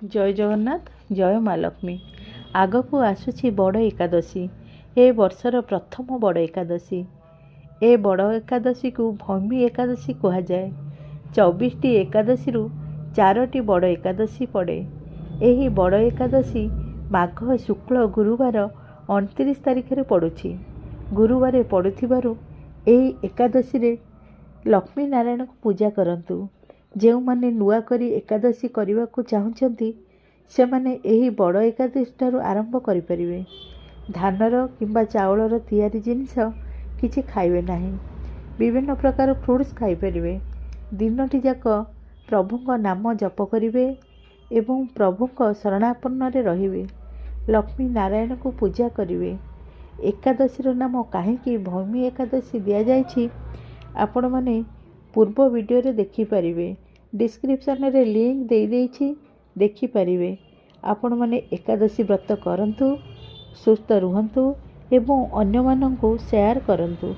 जय जगन्नाथ जय माँ लक्ष्मी। आगकू आसुची बड़ एकादशी। ए वर्षर प्रथम बड़ एकादशी। ए बड़ एकादशी को भौमी एकादशी कहा जाए। 24टी एकादशी 4टी बड़ एकादशी पड़े। यही बड़ एकादशी माघ शुक्ल गुरुवार 29 तारिख रे पड़ुछि। गुरुवार पड़ुथिबारु एही एकादशी रे लक्ष्मी नारायण को पूजा करंतु। जो माने नुआ करी एकादशी करने को चाहूँगी से माने यही बड़ एकादशी ठारू आरंभ करें। धानर किंबा चाउलर तैयारी जिनिस किछि खाइबे नाही। विभिन्न प्रकार फ्रुट्स खाइपरिवे। दिनटी जाक प्रभुंक नाम जप करिवे एवं प्रभुंक शरणापन्न रे रहिवे। लक्ष्मी नारायण को पूजा करिवे। एकादशीर नाम काहेकि भौमी एकादशी दिया जाइछि आपण माने पूर्व वीडियो रे देखि परिवे। डिस्क्रिप्शन रे लिंक दे देइछि, देखि परिवे। आपण माने एकादशी व्रत करंतु, सुस्थ रुहंतु एवं अन्य मानंकु शेयर करंतु।